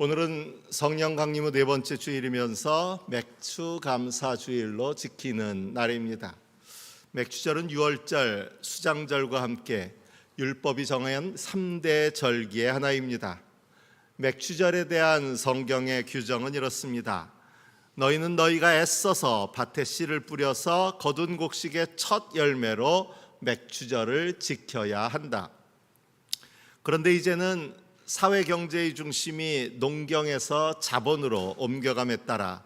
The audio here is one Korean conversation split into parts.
오늘은 성령 강림 후 네 번째 주일이면서 맥추 감사 주일로 지키는 날입니다. 맥추절은 유월절, 수장절과 함께 율법이 정한 3대 절기의 하나입니다. 맥추절에 대한 성경의 규정은 이렇습니다. 너희는 너희가 애써서 밭에 씨를 뿌려서 거둔 곡식의 첫 열매로 맥추절을 지켜야 한다. 그런데 이제는 사회 경제의 중심이 농경에서 자본으로 옮겨감에 따라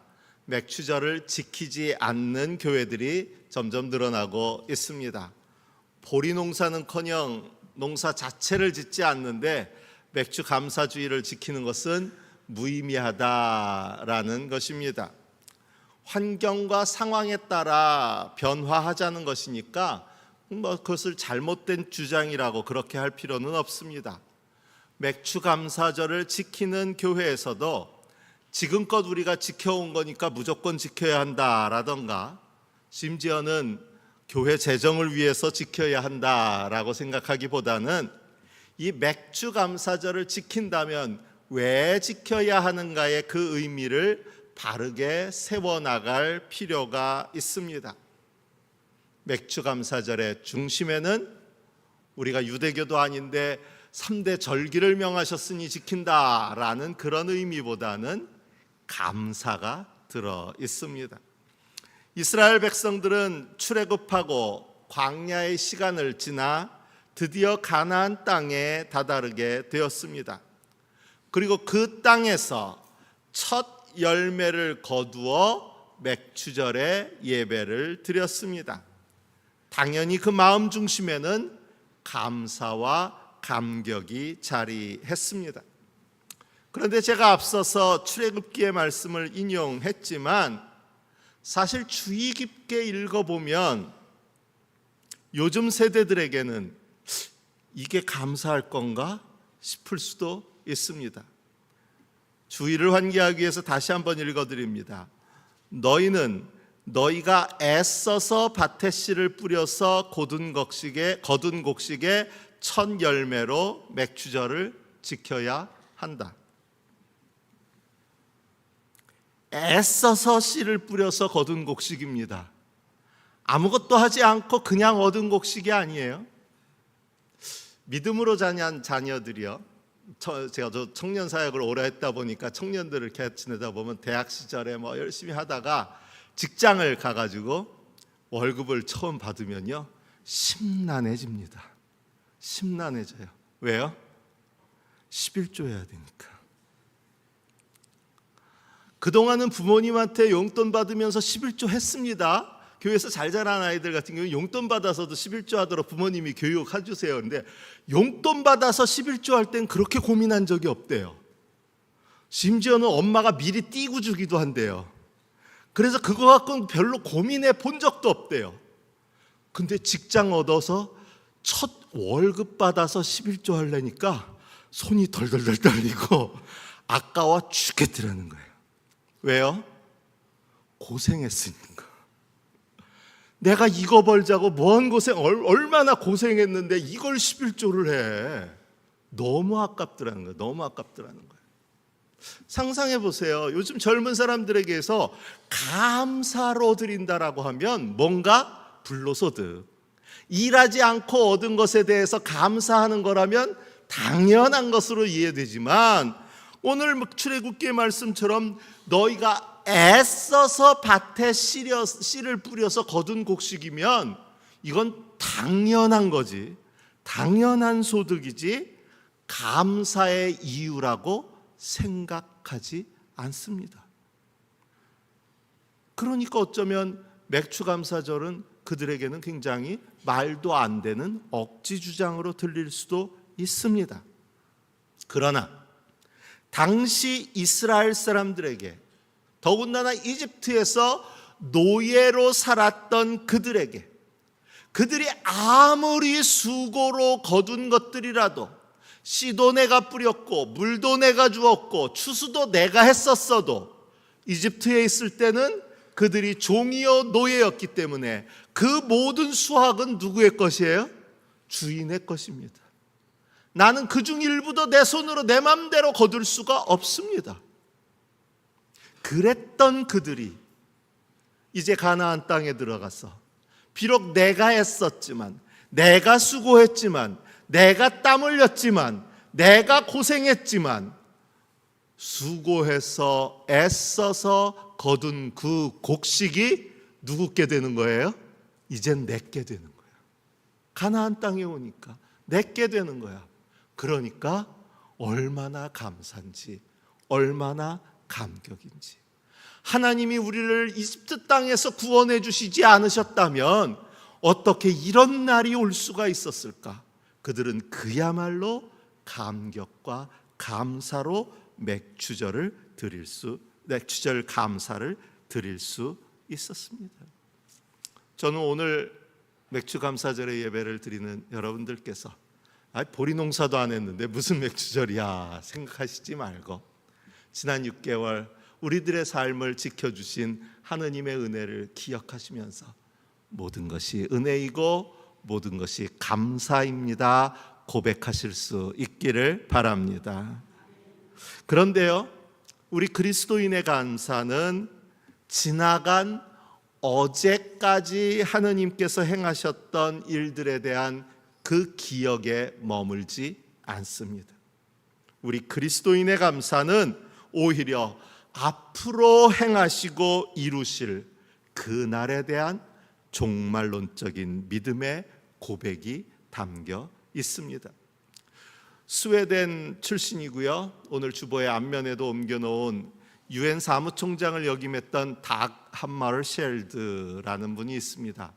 맥추절을 지키지 않는 교회들이 점점 늘어나고 있습니다. 보리 농사는커녕 농사 자체를 짓지 않는데 맥추 감사주의를 지키는 것은 무의미하다라는 것입니다. 환경과 상황에 따라 변화하자는 것이니까 그것을 잘못된 주장이라고 그렇게 할 필요는 없습니다. 맥추 감사절을 지키는 교회에서도 지금껏 우리가 지켜온 거니까 무조건 지켜야 한다라던가, 심지어는 교회 재정을 위해서 지켜야 한다라고 생각하기보다는 이 맥추 감사절을 지킨다면 왜 지켜야 하는가의 그 의미를 바르게 세워나갈 필요가 있습니다. 맥추 감사절의 중심에는 우리가 유대교도 아닌데 3대 절기를 명하셨으니 지킨다라는 그런 의미보다는 감사가 들어 있습니다. 이스라엘 백성들은 출애굽하고 광야의 시간을 지나 드디어 가나안 땅에 다다르게 되었습니다. 그리고 그 땅에서 첫 열매를 거두어 맥추절에 예배를 드렸습니다. 당연히 그 마음 중심에는 감사와 감격이 자리했습니다. 그런데 제가 앞서서 출애굽기의 말씀을 인용했지만 사실 주의 깊게 읽어보면 요즘 세대들에게는 이게 감사할 건가 싶을 수도 있습니다. 주의를 환기하기 위해서 다시 한번 읽어드립니다. 너희는 너희가 애써서 밭에 씨를 뿌려서 거둔 곡식의 첫 열매로 맥추절을 지켜야 한다. 애써서 씨를 뿌려서 거둔 곡식입니다. 아무것도 하지 않고 그냥 얻은 곡식이 아니에요. 믿음으로 자란 자녀들이요. 제가 청년 사역을 오래 했다 보니까 청년들을 이렇게 지내다 보면 대학 시절에 열심히 하다가 직장을 가가지고 월급을 처음 받으면요, 심란해집니다. 심란해져요. 왜요? 11조 해야 되니까. 그동안은 부모님한테 용돈 받으면서 11조 했습니다. 교회에서 잘 자란 아이들 같은 경우는 용돈 받아서도 11조 하도록 부모님이 교육해 주세요. 그런데 용돈 받아서 11조 할 땐 그렇게 고민한 적이 없대요. 심지어는 엄마가 미리 띄고 주기도 한대요. 그래서 그거 갖고는 별로 고민해 본 적도 없대요. 근데 직장 얻어서 첫 월급 받아서 11조 하려니까 손이 덜덜덜 떨리고 아까워 죽겠더라는 거예요. 왜요? 고생했으니까. 내가 이거 벌자고 뭔 고생, 얼마나 고생했는데 이걸 11조를 해. 너무 아깝더라는 거예요. 너무 아깝더라는 거예요. 상상해 보세요. 요즘 젊은 사람들에게서 감사로 드린다라고 하면 뭔가 불로소득, 일하지 않고 얻은 것에 대해서 감사하는 거라면 당연한 것으로 이해되지만, 오늘 출애굽기의 말씀처럼 너희가 애써서 밭에 씨를 뿌려서 거둔 곡식이면 이건 당연한 거지, 당연한 소득이지 감사의 이유라고 생각하지 않습니다. 그러니까 어쩌면 맥추 감사절은 그들에게는 굉장히 말도 안 되는 억지 주장으로 들릴 수도 있습니다. 그러나 당시 이스라엘 사람들에게, 더군다나 이집트에서 노예로 살았던 그들에게, 그들이 아무리 수고로 거둔 것들이라도 씨도 내가 뿌렸고 물도 내가 주었고 추수도 내가 했었어도 이집트에 있을 때는 그들이 종이요 노예였기 때문에 그 모든 수확은 누구의 것이에요? 주인의 것입니다. 나는 그중 일부도 내 손으로 내 맘대로 거둘 수가 없습니다. 그랬던 그들이 이제 가나안 땅에 들어가서 비록 내가 애썼지만, 내가 수고했지만, 내가 땀 흘렸지만, 내가 고생했지만, 수고해서 애써서 거둔 그 곡식이 누구께 되는 거예요? 이젠 내게 되는 거예요. 가나안 땅에 오니까 내게 되는 거야. 그러니까 얼마나 감사인지, 얼마나 감격인지. 하나님이 우리를 이집트 땅에서 구원해 주시지 않으셨다면 어떻게 이런 날이 올 수가 있었을까? 그들은 그야말로 감격과 감사로 맥주절 감사를 드릴 수 있었습니다. 저는 오늘 맥주 감사절의 예배를 드리는 여러분들께서 보리 농사도 안 했는데 무슨 맥주절이야 생각하시지 말고, 지난 6개월 우리들의 삶을 지켜주신 하느님의 은혜를 기억하시면서 모든 것이 은혜이고 모든 것이 감사입니다 고백하실 수 있기를 바랍니다. 그런데요, 우리 그리스도인의 감사는 지나간 어제까지 하느님께서 행하셨던 일들에 대한 그 기억에 머물지 않습니다. 우리 그리스도인의 감사는 오히려 앞으로 행하시고 이루실 그 날에 대한 종말론적인 믿음의 고백이 담겨 있습니다. 스웨덴 출신이고요, 오늘 주보의 앞면에도 옮겨놓은 유엔 사무총장을 역임했던 닥 함마르쉘드라는 분이 있습니다.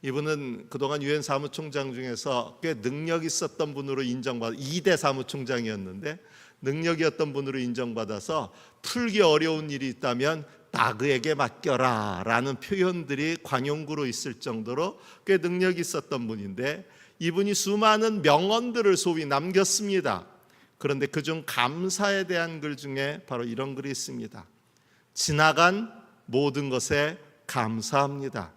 이분은 그동안 유엔 사무총장 중에서 꽤 능력 있었던 분으로 인정받아 2대 사무총장이었는데 능력이었던 분으로 인정받아서 풀기 어려운 일이 있다면 다그에게 맡겨라 라는 표현들이 관용구로 있을 정도로 꽤 능력이 있었던 분인데, 이분이 수많은 명언들을 소위 남겼습니다. 그런데 그중 감사에 대한 글 중에 바로 이런 글이 있습니다. 지나간 모든 것에 감사합니다.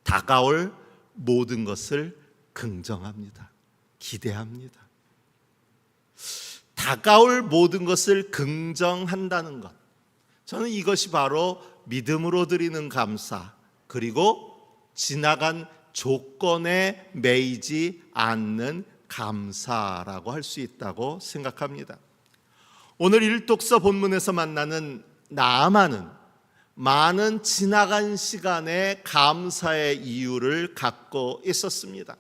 다가올 모든 것을 긍정합니다. 기대합니다. 다가올 모든 것을 긍정한다는 것, 저는 이것이 바로 믿음으로 드리는 감사, 그리고 지나간 조건에 매이지 않는 감사라고 할 수 있다고 생각합니다. 오늘 일독서 본문에서 만나는 나아만은 많은 지나간 시간에 감사의 이유를 갖고 있었습니다.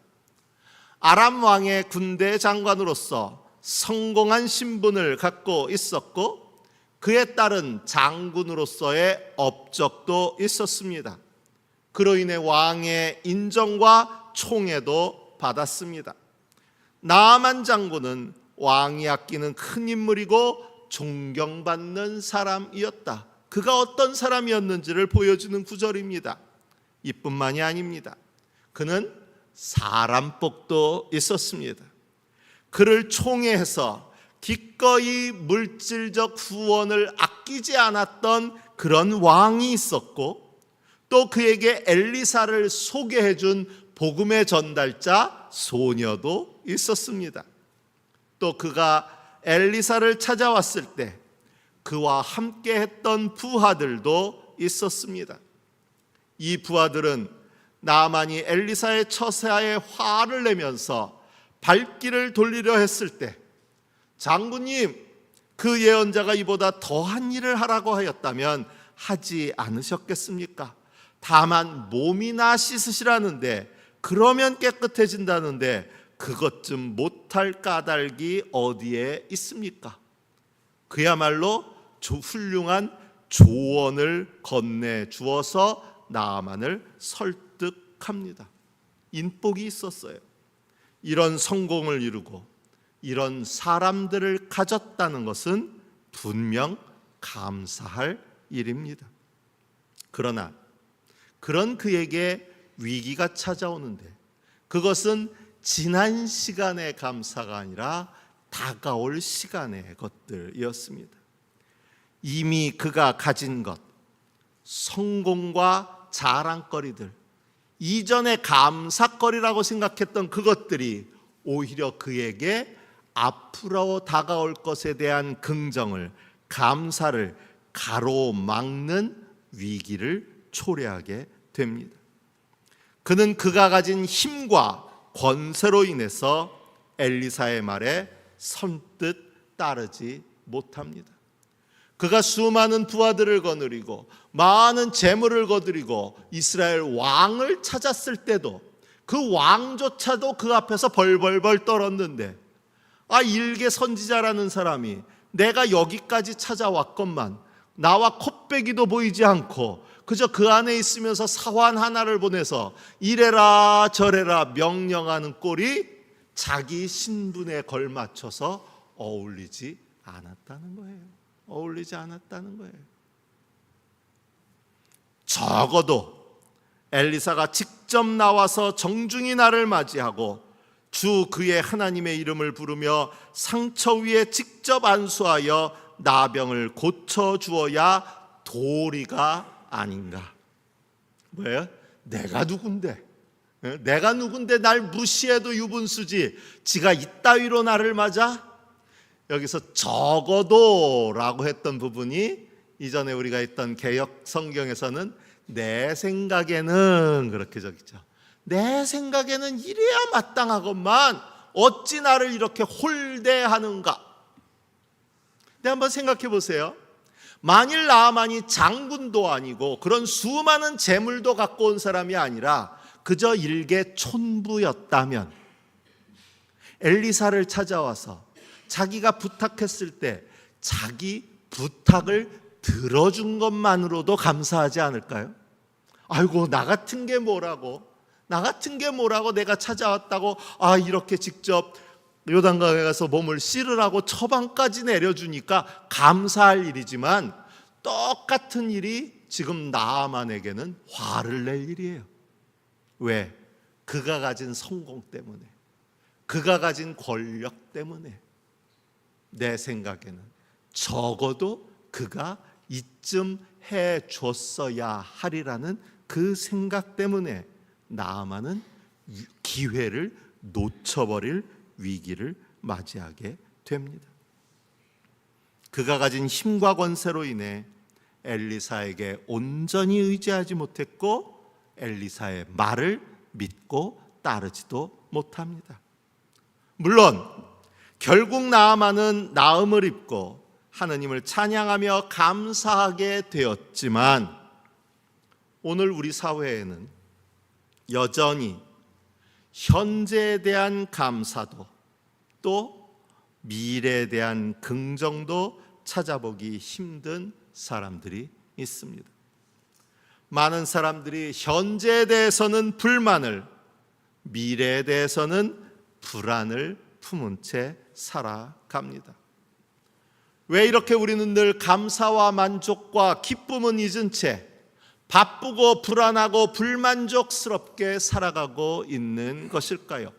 아람 왕의 군대 장관으로서 성공한 신분을 갖고 있었고, 그에 따른 장군으로서의 업적도 있었습니다. 그로 인해 왕의 인정과 총애도 받았습니다. 나아만 장군은 왕이 아끼는 큰 인물이고 존경받는 사람이었다. 그가 어떤 사람이었는지를 보여주는 구절입니다. 이뿐만이 아닙니다. 그는 사람복도 있었습니다. 그를 총애해서 기꺼이 물질적 후원을 아끼지 않았던 그런 왕이 있었고, 또 그에게 엘리사를 소개해준 복음의 전달자 소녀도 있었습니다. 또 그가 엘리사를 찾아왔을 때 그와 함께 했던 부하들도 있었습니다. 이 부하들은 나아만이 엘리사의 처사에 화를 내면서 발길을 돌리려 했을 때, 장군님, 그 예언자가 이보다 더한 일을 하라고 하였다면 하지 않으셨겠습니까? 다만 몸이나 씻으시라는데, 그러면 깨끗해진다는데 그것 좀 못할 까닭이 어디에 있습니까? 그야말로 훌륭한 조언을 건네주어서 나아만을 설득합니다. 인복이 있었어요. 이런 성공을 이루고 이런 사람들을 가졌다는 것은 분명 감사할 일입니다. 그러나 그런 그에게 위기가 찾아오는데, 그것은 지난 시간의 감사가 아니라 다가올 시간의 것들이었습니다. 이미 그가 가진 것, 성공과 자랑거리들, 이전에 감사거리라고 생각했던 그것들이 오히려 그에게 앞으로 다가올 것에 대한 긍정을, 감사를 가로막는 위기를 초래하게 됩니다. 그는 그가 가진 힘과 권세로 인해서 엘리사의 말에 선뜻 따르지 못합니다. 그가 수많은 부하들을 거느리고 많은 재물을 거느리고 이스라엘 왕을 찾았을 때도 그 왕조차도 그 앞에서 벌벌벌 떨었는데, 일개 선지자라는 사람이 내가 여기까지 찾아왔건만 나와 콧배기도 보이지 않고 그저 그 안에 있으면서 사환 하나를 보내서 이래라 저래라 명령하는 꼴이 자기 신분에 걸맞춰서 어울리지 않았다는 거예요. 어울리지 않았다는 거예요. 적어도 엘리사가 직접 나와서 정중히 나를 맞이하고 주 그의 하나님의 이름을 부르며 상처 위에 직접 안수하여 나병을 고쳐주어야 도리가 아닌가. 왜요? 내가 누군데? 내가 누군데 날 무시해도 유분수지 지가 이따위로 나를 맞아? 여기서 적어도 라고 했던 부분이 이전에 우리가 했던 개역 성경에서는 내 생각에는 그렇게 적있죠. 내 생각에는 이래야 마땅하건만 어찌 나를 이렇게 홀대하는가. 근데 한번 생각해 보세요. 만일 나아만이 장군도 아니고 그런 수많은 재물도 갖고 온 사람이 아니라 그저 일개 촌부였다면 엘리사를 찾아와서 자기가 부탁했을 때 자기 부탁을 들어준 것만으로도 감사하지 않을까요? 아이고 나 같은 게 뭐라고 내가 찾아왔다고 이렇게 직접 요단강에 가서 몸을 씻으라고 처방까지 내려주니까 감사할 일이지만 똑같은 일이 지금 나아만에게는 화를 낼 일이에요. 왜? 그가 가진 성공 때문에, 그가 가진 권력 때문에. 내 생각에는 적어도 그가 이쯤 해줬어야 하리라는 그 생각 때문에 나아만은 기회를 놓쳐버릴 위기를 맞이하게 됩니다. 그가 가진 힘과 권세로 인해 엘리사에게 온전히 의지하지 못했고 엘리사의 말을 믿고 따르지도 못합니다. 물론 결국 나아만은 나음을 입고 하느님을 찬양하며 감사하게 되었지만 오늘 우리 사회에는 여전히 현재에 대한 감사도 또 미래에 대한 긍정도 찾아보기 힘든 사람들이 있습니다. 많은 사람들이 현재에 대해서는 불만을, 미래에 대해서는 불안을 품은 채 살아갑니다. 왜 이렇게 우리는 늘 감사와 만족과 기쁨은 잊은 채 바쁘고 불안하고 불만족스럽게 살아가고 있는 것일까요?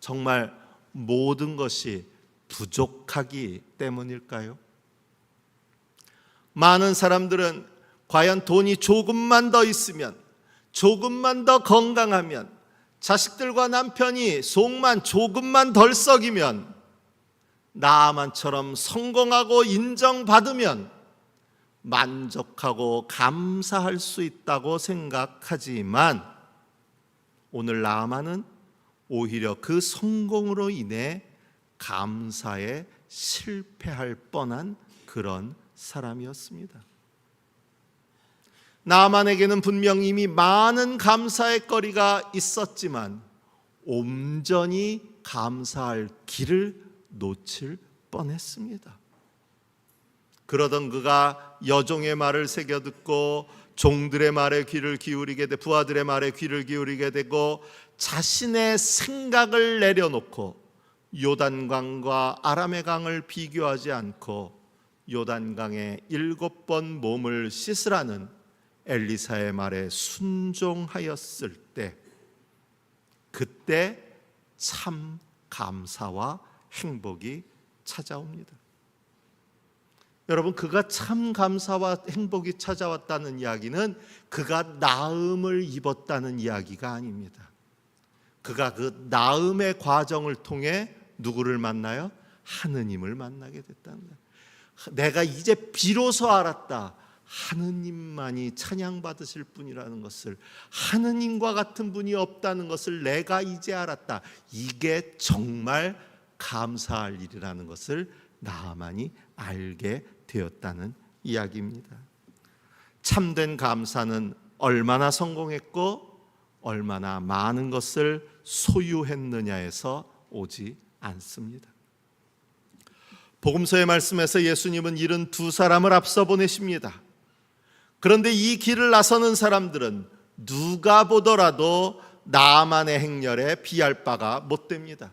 정말 모든 것이 부족하기 때문일까요? 많은 사람들은 과연 돈이 조금만 더 있으면, 조금만 더 건강하면, 자식들과 남편이 속만 조금만 덜 썩이면, 나아만처럼 성공하고 인정받으면 만족하고 감사할 수 있다고 생각하지만 오늘 나아만은 오히려 그 성공으로 인해 감사에 실패할 뻔한 그런 사람이었습니다. 나아만에게는 분명 이미 많은 감사의 거리가 있었지만 온전히 감사할 길을 놓칠 뻔했습니다. 그러던 그가 여종의 말을 새겨 듣고 종들의 말에 귀를 기울이게 되고 부하들의 말에 귀를 기울이게 되고 자신의 생각을 내려놓고 요단강과 아람의 강을 비교하지 않고 요단강에 7번 몸을 씻으라는 엘리사의 말에 순종하였을 때 그때 참 감사와 행복이 찾아옵니다. 여러분, 그가 참 감사와 행복이 찾아왔다는 이야기는 그가 나음을 입었다는 이야기가 아닙니다. 그가 그 나음의 과정을 통해 누구를 만나요? 하느님을 만나게 됐다는 거예요. 내가 이제 비로소 알았다. 하느님만이 찬양받으실 분이라는 것을, 하느님과 같은 분이 없다는 것을 내가 이제 알았다. 이게 정말 감사할 일이라는 것을 나아만이 알게 되었다는 이야기입니다. 참된 감사는 얼마나 성공했고 얼마나 많은 것을 소유했느냐에서 오지 않습니다. 복음서의 말씀에서 예수님은 72사람을 앞서 보내십니다. 그런데 이 길을 나서는 사람들은 누가 보더라도 나아만의 행렬에 비할 바가 못 됩니다.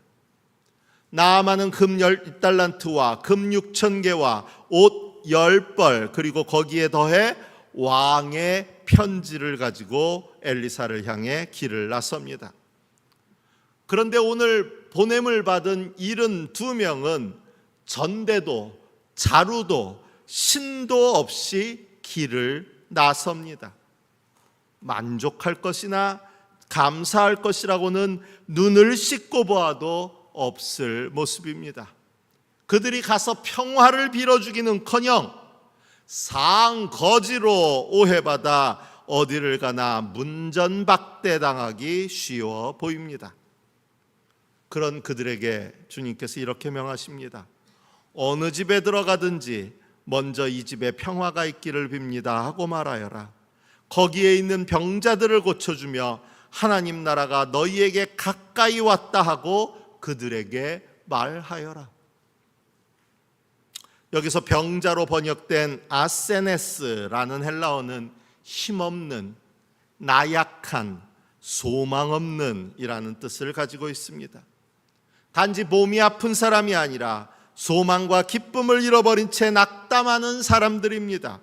나아만은 금 10달란트와 금 6,000개와 옷 10벌, 그리고 거기에 더해 왕의 편지를 가지고 엘리사를 향해 길을 나섭니다. 그런데 오늘 보냄을 받은 72명은 전대도 자루도 신도 없이 길을 나섭니다. 만족할 것이나 감사할 것이라고는 눈을 씻고 보아도 없을 모습입니다. 그들이 가서 평화를 빌어주기는커녕 상거지로 오해받아 어디를 가나 문전박대당하기 쉬워 보입니다. 그런 그들에게 주님께서 이렇게 명하십니다. 어느 집에 들어가든지 먼저 이 집에 평화가 있기를 빕니다 하고 말하여라. 거기에 있는 병자들을 고쳐주며 하나님 나라가 너희에게 가까이 왔다 하고 그들에게 말하여라. 여기서 병자로 번역된 아세네스라는 헬라어는 힘없는, 나약한, 소망 없는 이라는 뜻을 가지고 있습니다. 단지 몸이 아픈 사람이 아니라 소망과 기쁨을 잃어버린 채 낙담하는 사람들입니다.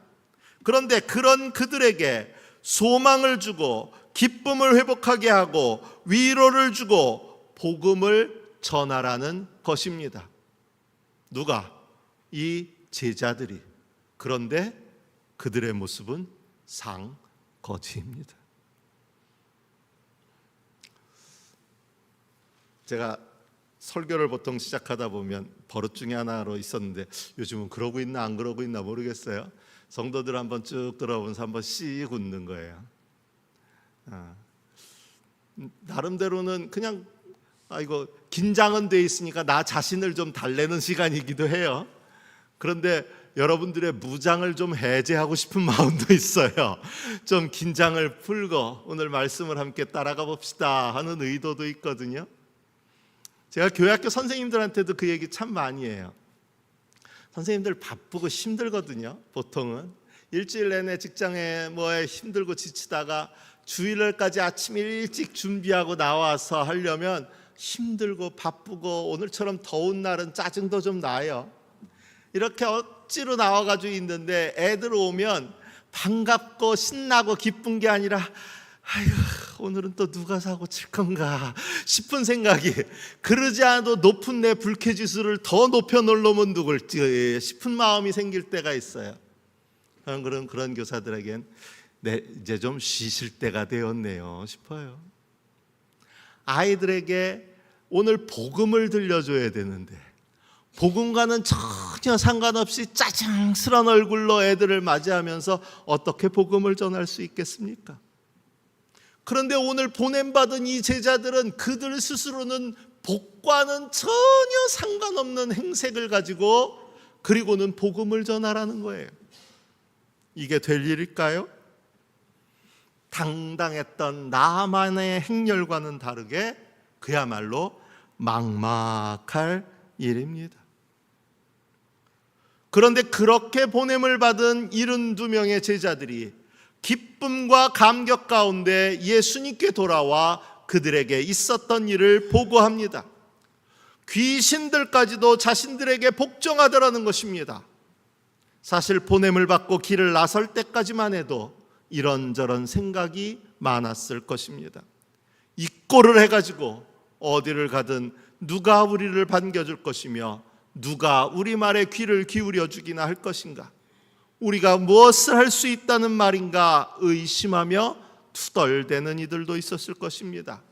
그런데 그런 그들에게 소망을 주고 기쁨을 회복하게 하고 위로를 주고 복음을 전하라는 것입니다. 누가? 이 제자들이. 그런데 그들의 모습은 상거지입니다. 제가 설교를 보통 시작하다 보면 버릇 중에 하나로 있었는데 요즘은 그러고 있나 안 그러고 있나 모르겠어요. 성도들 한번 쭉 들어보면서 한번 씩 웃는 거예요. 나름대로는 그냥 이거 긴장은 돼 있으니까 나 자신을 좀 달래는 시간이기도 해요. 그런데 여러분들의 무장을 좀 해제하고 싶은 마음도 있어요. 좀 긴장을 풀고 오늘 말씀을 함께 따라가 봅시다 하는 의도도 있거든요. 제가 교회학교 선생님들한테도 그 얘기 참 많이 해요. 선생님들 바쁘고 힘들거든요. 보통은 일주일 내내 직장에 뭐에 힘들고 지치다가 주일날까지 아침 일찍 준비하고 나와서 하려면 힘들고 바쁘고 오늘처럼 더운 날은 짜증도 좀 나요. 이렇게 억지로 나와가지고 있는데 애들 오면 반갑고 신나고 기쁜 게 아니라 아이고 오늘은 또 누가 사고 칠 건가 싶은 생각이, 그러지 않아도 높은 내 불쾌지수를 더 높여 놓으면 누굴지 싶은 마음이 생길 때가 있어요. 그런 교사들에겐 이제 좀 쉬실 때가 되었네요 싶어요. 아이들에게 오늘 복음을 들려줘야 되는데 복음과는 전혀 상관없이 짜증스러운 얼굴로 애들을 맞이하면서 어떻게 복음을 전할 수 있겠습니까? 그런데 오늘 보냄받은 이 제자들은 그들 스스로는 복과는 전혀 상관없는 행색을 가지고 그리고는 복음을 전하라는 거예요. 이게 될 일일까요? 당당했던 나만의 행렬과는 다르게 그야말로 막막할 일입니다. 그런데 그렇게 보냄을 받은 72명의 제자들이 기쁨과 감격 가운데 예수님께 돌아와 그들에게 있었던 일을 보고합니다. 귀신들까지도 자신들에게 복종하더라는 것입니다. 사실 보냄을 받고 길을 나설 때까지만 해도 이런저런 생각이 많았을 것입니다. 이 꼴을 해가지고 어디를 가든 누가 우리를 반겨줄 것이며 누가 우리 말에 귀를 기울여 주기나 할 것인가, 우리가 무엇을 할 수 있다는 말인가 의심하며 투덜대는 이들도 있었을 것입니다.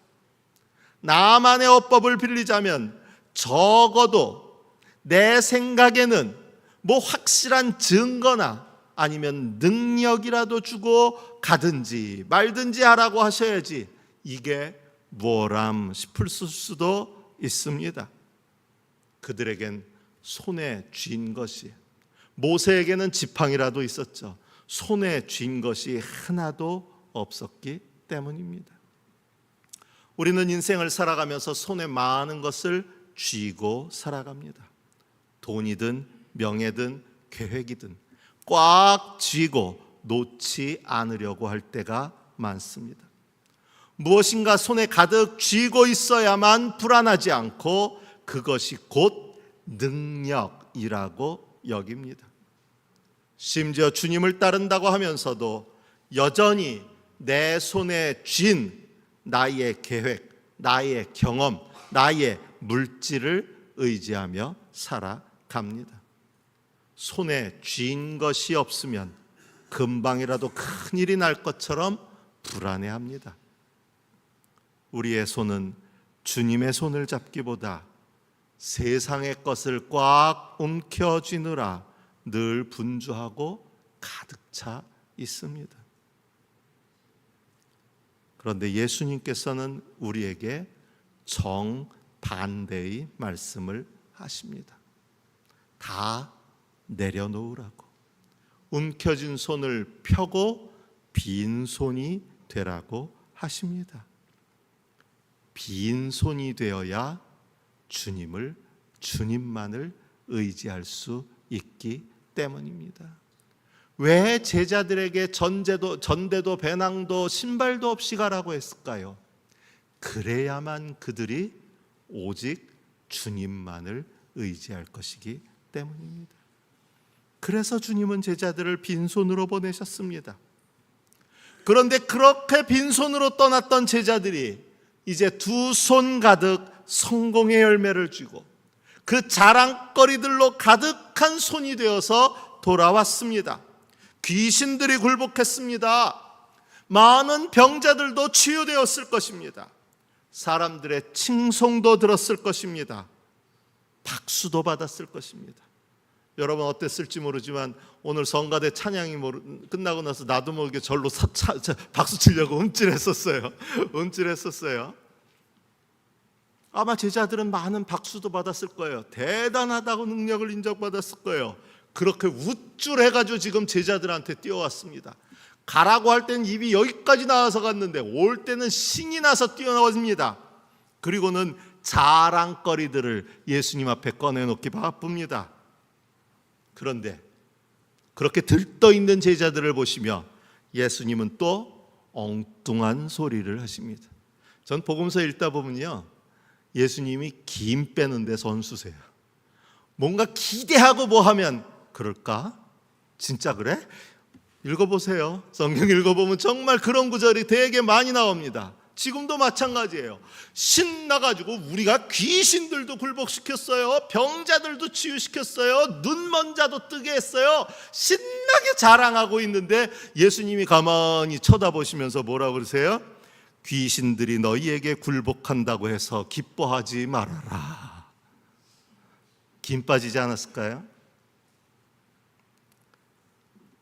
나만의 어법을 빌리자면 적어도 내 생각에는 뭐 확실한 증거나 아니면 능력이라도 주고 가든지 말든지 하라고 하셔야지 이게 뭐람 싶을 수도 있습니다. 그들에겐 손에 쥔 것이, 모세에게는 지팡이라도 있었죠. 손에 쥔 것이 하나도 없었기 때문입니다. 우리는 인생을 살아가면서 손에 많은 것을 쥐고 살아갑니다. 돈이든 명예든 계획이든 꽉 쥐고 놓지 않으려고 할 때가 많습니다. 무엇인가 손에 가득 쥐고 있어야만 불안하지 않고 그것이 곧 능력이라고 여깁니다. 심지어 주님을 따른다고 하면서도 여전히 내 손에 쥔 나의 계획, 나의 경험, 나의 물질을 의지하며 살아갑니다. 손에 쥔 것이 없으면 금방이라도 큰일이 날 것처럼 불안해합니다. 우리의 손은 주님의 손을 잡기보다 세상의 것을 꽉 움켜쥐느라 늘 분주하고 가득 차 있습니다. 그런데 예수님께서는 우리에게 정반대의 말씀을 하십니다. 다 내려놓으라고, 움켜쥔 손을 펴고 빈손이 되라고 하십니다. 빈손이 되어야 주님만을 의지할 수 있기 때문입니다. 왜 제자들에게 전대도 배낭도 신발도 없이 가라고 했을까요? 그래야만 그들이 오직 주님만을 의지할 것이기 때문입니다. 그래서 주님은 제자들을 빈손으로 보내셨습니다. 그런데 그렇게 빈손으로 떠났던 제자들이 이제 두 손 가득 성공의 열매를 쥐고 그 자랑거리들로 가득한 손이 되어서 돌아왔습니다. 귀신들이 굴복했습니다. 많은 병자들도 치유되었을 것입니다. 사람들의 칭송도 들었을 것입니다. 박수도 받았을 것입니다. 여러분 어땠을지 모르지만 오늘 성가대 찬양이 끝나고 나서 나도 모르게 절로 박수 치려고 움찔했었어요. 아마 제자들은 많은 박수도 받았을 거예요. 대단하다고 능력을 인정받았을 거예요. 그렇게 우쭐해가지고 지금 제자들한테 뛰어왔습니다. 가라고 할 때는 입이 여기까지 나와서 갔는데 올 때는 신이 나서 뛰어나옵니다. 그리고는 자랑거리들을 예수님 앞에 꺼내놓기 바쁩니다. 그런데 그렇게 들떠있는 제자들을 보시며 예수님은 또 엉뚱한 소리를 하십니다. 전 복음서 읽다 보면요, 예수님이 김 빼는데 선수세요. 뭔가 기대하고 뭐 하면 그럴까? 진짜 그래? 읽어보세요. 성경 읽어보면 정말 그런 구절이 되게 많이 나옵니다. 지금도 마찬가지예요. 신나가지고 우리가 귀신들도 굴복시켰어요. 병자들도 치유시켰어요. 눈먼 자도 뜨게 했어요. 신나게 자랑하고 있는데 예수님이 가만히 쳐다보시면서 뭐라고 그러세요? 귀신들이 너희에게 굴복한다고 해서 기뻐하지 말아라. 김 빠지지 않았을까요?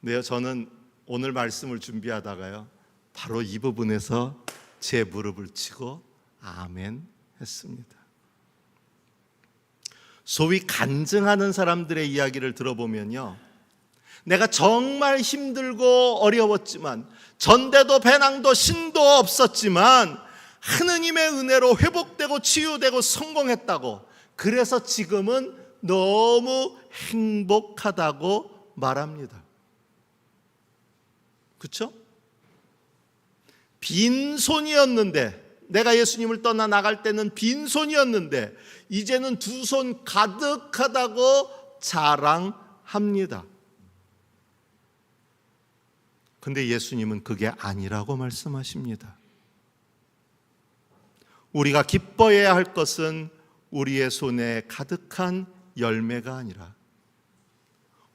네, 저는 오늘 말씀을 준비하다가요, 바로 이 부분에서 제 무릎을 치고 아멘 했습니다. 소위 간증하는 사람들의 이야기를 들어보면요, 내가 정말 힘들고 어려웠지만, 전대도 배낭도 신도 없었지만 하느님의 은혜로 회복되고 치유되고 성공했다고, 그래서 지금은 너무 행복하다고 말합니다. 그렇죠? 빈손이었는데, 내가 예수님을 떠나 나갈 때는 빈손이었는데 이제는 두 손 가득하다고 자랑합니다. 근데 예수님은 그게 아니라고 말씀하십니다. 우리가 기뻐해야 할 것은 우리의 손에 가득한 열매가 아니라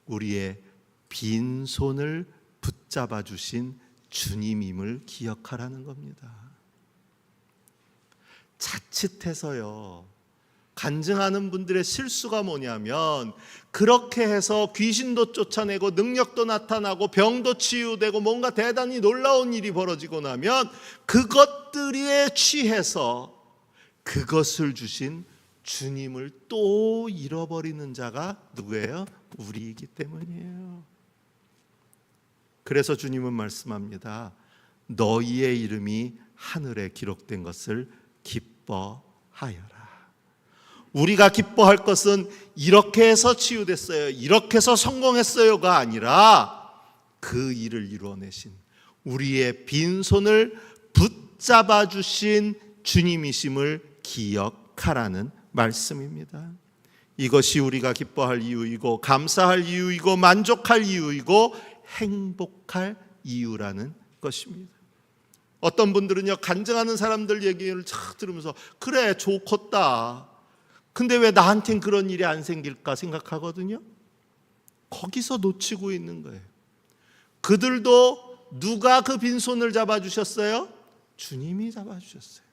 우리의 빈손을 붙잡아 주신 주님임을 기억하라는 겁니다. 자칫해서요, 간증하는 분들의 실수가 뭐냐면 그렇게 해서 귀신도 쫓아내고 능력도 나타나고 병도 치유되고 뭔가 대단히 놀라운 일이 벌어지고 나면 그것들에 취해서 그것을 주신 주님을 또 잃어버리는 자가 누구예요? 우리이기 때문이에요. 그래서 주님은 말씀합니다. 너희의 이름이 하늘에 기록된 것을 기뻐하여라. 우리가 기뻐할 것은 이렇게 해서 치유됐어요, 이렇게 해서 성공했어요가 아니라 그 일을 이루어내신 우리의 빈손을 붙잡아 주신 주님이심을 기억하라는 말씀입니다. 이것이 우리가 기뻐할 이유이고 감사할 이유이고 만족할 이유이고 행복할 이유라는 것입니다. 어떤 분들은요, 간증하는 사람들 얘기를 쫙 들으면서 그래 좋겠다, 근데 왜 나한텐 그런 일이 안 생길까 생각하거든요. 거기서 놓치고 있는 거예요. 그들도 누가 그 빈손을 잡아주셨어요? 주님이 잡아주셨어요.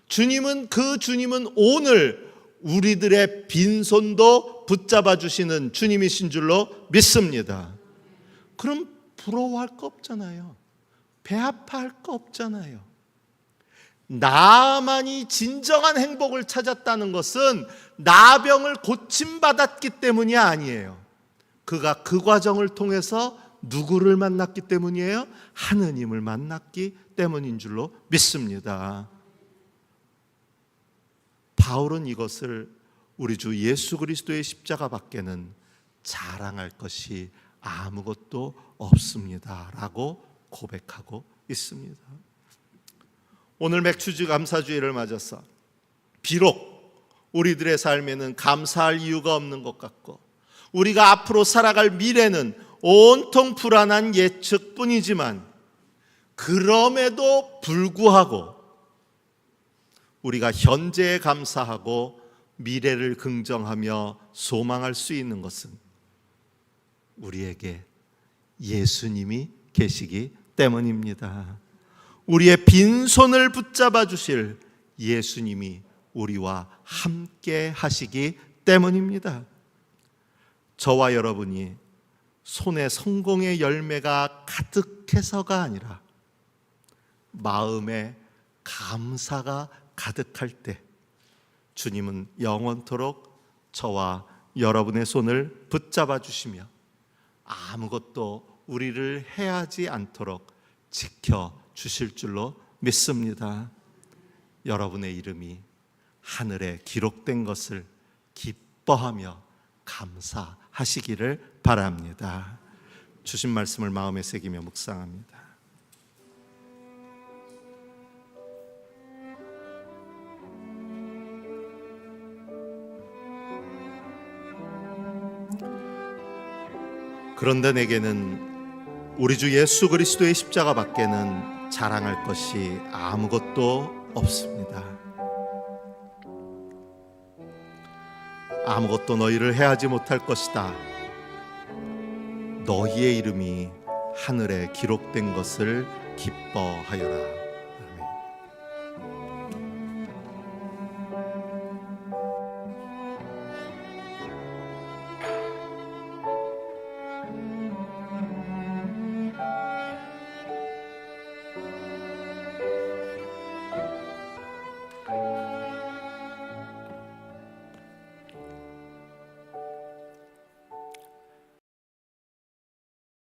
주님은 오늘 우리들의 빈손도 붙잡아 주시는 주님이신 줄로 믿습니다. 그럼 부러워할 거 없잖아요. 배 아파할 거 없잖아요. 나만이 진정한 행복을 찾았다는 것은 나병을 고침받았기 때문이 아니에요. 그가 그 과정을 통해서 누구를 만났기 때문이에요? 하느님을 만났기 때문인 줄로 믿습니다. 바울은 이것을 우리 주 예수 그리스도의 십자가 밖에는 자랑할 것이 아무것도 없습니다 라고 고백하고 있습니다. 오늘 맥주주 감사주의를 맞아서 비록 우리들의 삶에는 감사할 이유가 없는 것 같고 우리가 앞으로 살아갈 미래는 온통 불안한 예측뿐이지만 그럼에도 불구하고 우리가 현재에 감사하고 미래를 긍정하며 소망할 수 있는 것은 우리에게 예수님이 계시기 때문입니다. 우리의 빈손을 붙잡아 주실 예수님이 우리와 함께 하시기 때문입니다. 저와 여러분이 손에 성공의 열매가 가득해서가 아니라 마음에 감사가 가득할 때 주님은 영원토록 저와 여러분의 손을 붙잡아 주시며 아무것도 우리를 해하지 않도록 지켜 주실 줄로 믿습니다. 여러분의 이름이 하늘에 기록된 것을 기뻐하며 감사하시기를 바랍니다. 주신 말씀을 마음에 새기며 묵상합니다. 그런데 내게는 우리 주 예수 그리스도의 십자가 밖에는 자랑할 것이 아무것도 없습니다. 아무것도 너희를 해하지 못할 것이다. 너희의 이름이 하늘에 기록된 것을 기뻐하여라.